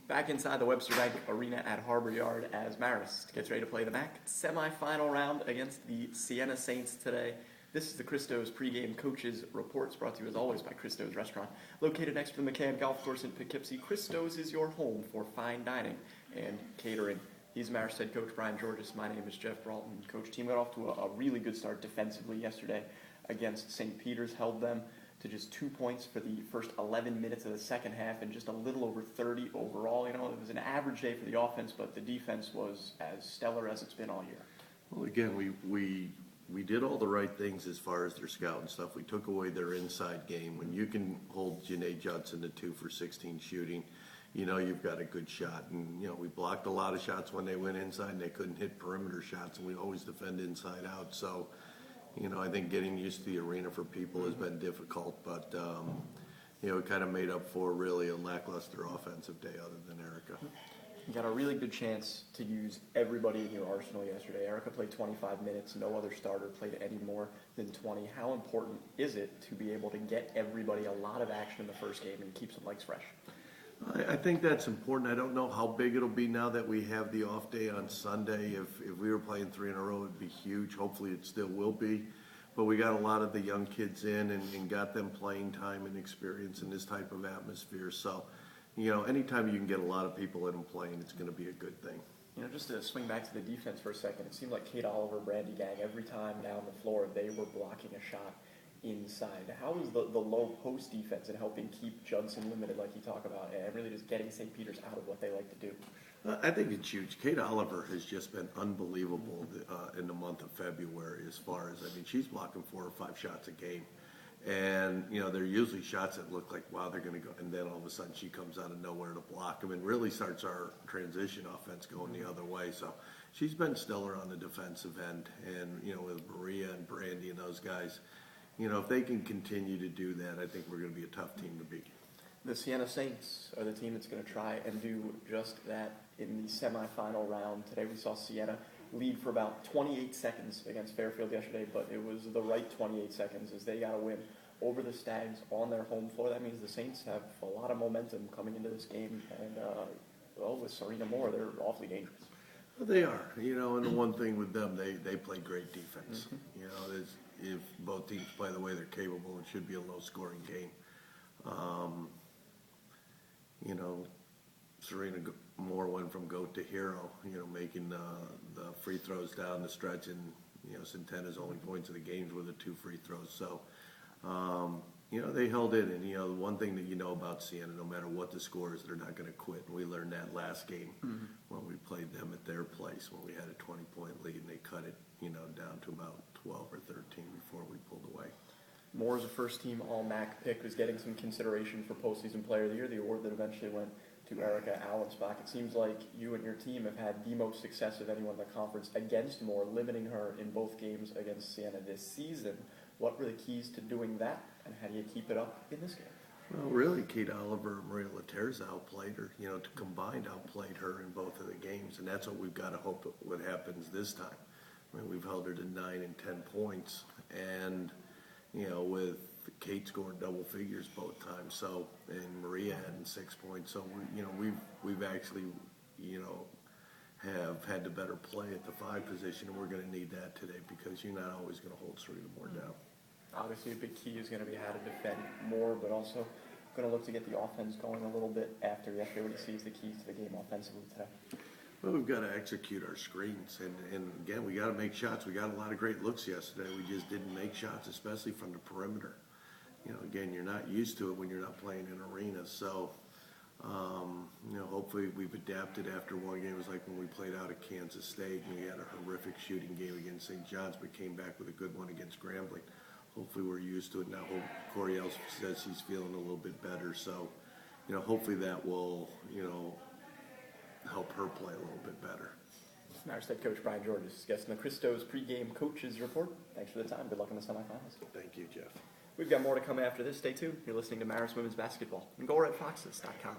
Back inside the Webster Bank Arena at Harbor Yard as Marist gets ready to play the MAAC semifinal round against the Siena Saints today. This is the Christo's pregame coaches reports, brought to you as always by Christo's Restaurant. Located next to the McCann Golf Course in Poughkeepsie, Christo's is your home for fine dining and catering. He's Marist head coach Brian Giorgis. My name is Jeff Broughton. Coach, team got off to a really good start defensively yesterday against St. Peter's, held them to just 2 points for the first 11 minutes of the second half and just a little over 30 overall. You know, it was an average day for the offense, but the defense was as stellar as it's been all year. Well, again, we did all the right things as far as their scout and stuff. We took away their inside game. When you can hold Janae Judson to 2 for 16 shooting, you know you've got a good shot. And, you know, we blocked a lot of shots when they went inside, and they couldn't hit perimeter shots, and we always defend inside out. So, you know, I think getting used to the arena for people has been difficult, but, you know, it kind of made up for really a lackluster offensive day other than Erica. You got a really good chance to use everybody in your arsenal yesterday. Erica played 25 minutes. No other starter played any more than 20. How important is it to be able to get everybody a lot of action in the first game and keep some legs fresh? I think that's important. I don't know how big it'll be now that we have the off day on Sunday. If we were playing 3 in a row, it'd be huge. Hopefully it still will be. But we got a lot of the young kids in and got them playing time and experience in this type of atmosphere. So, you know, anytime you can get a lot of people in and playing, it's going to be a good thing. You know, just to swing back to the defense for a second, it seemed like Kate Oliver, Brandy Gang, every time down the floor, they were blocking a shot inside. How is the low post defense and helping keep Judson limited, like you talk about, and really just getting St. Peter's out of what they like to do? I think it's huge. Kate Oliver has just been unbelievable in the month of February as far as, I mean, she's blocking 4 or 5 shots a game. And, you know, they're usually shots that look like, wow, they're going to go. And then all of a sudden she comes out of nowhere to block them and really starts our transition offense going the other way. So she's been stellar on the defensive end. And, you know, with Maria and Brandy and those guys, you know, if they can continue to do that, I think we're going to be a tough team to beat. The Siena Saints are the team that's going to try and do just that in the semifinal round. Today we saw Siena lead for about 28 seconds against Fairfield yesterday, but it was the right 28 seconds as they got a win over the Stags on their home floor. That means the Saints have a lot of momentum coming into this game, and well, with Serena Moore, they're awfully dangerous. Well, they are, you know, and the one thing with them, they play great defense. Mm-hmm. You know, if both teams play the way they're capable, it should be a low-scoring game. You know, Serena Moore went from goat to hero, you know, making the free throws down the stretch, and, you know, Centena's only points of the games were the 2 free throws. So, you know, they held in, and, you know, the one thing that you know about Siena, no matter what the score is, they're not going to quit. And we learned that last game when we played them at their place, when we had a 20-point lead, and they cut it, you know, down to about 12 or 13 before we pulled away. Moore is a first-team All-MAAC pick, was getting some consideration for postseason player of the year, the award that eventually went to Erica Allensbach. It seems like you and your team have had the most success of anyone in the conference against Moore, limiting her in both games against Siena this season. What were the keys to doing that, and how do you keep it up in this game? Well, really, Kate Oliver and Maria Laterza outplayed her, you know, combined outplayed her in both of the games, and that's what we've got to hope what happens this time. I mean, we've held her to 9 and 10 points, and, you know, with Kate scored double figures both times, so, and Maria had 6 points, so we, you know, we've actually, you know, have had the better play at the 5 position, and we're going to need that today because you're not always going to hold Serena Moore down. Obviously, a big key is going to be how to defend Moore, but also going to look to get the offense going a little bit after yesterday. What do you see as the keys to the game offensively today? Well, we've got to execute our screens, and again, we got to make shots. We got a lot of great looks yesterday. We just didn't make shots, especially from the perimeter. You know, again, you're not used to it when you're not playing in arenas. So, you know, hopefully we've adapted after one game. It was like when we played out at Kansas State, and we had a horrific shooting game against St. John's, but came back with a good one against Grambling. Hopefully we're used to it now. Coriel says he's feeling a little bit better. So, you know, hopefully that will, you know, help her play a little bit better. Marist head coach Brian Giorgis, guest in the Christo's pregame coaches report. Thanks for the time. Good luck in the semifinals. Thank you, Jeff. We've got more to come after this. Stay tuned. You're listening to Marist Women's Basketball and GoRedFoxes.com.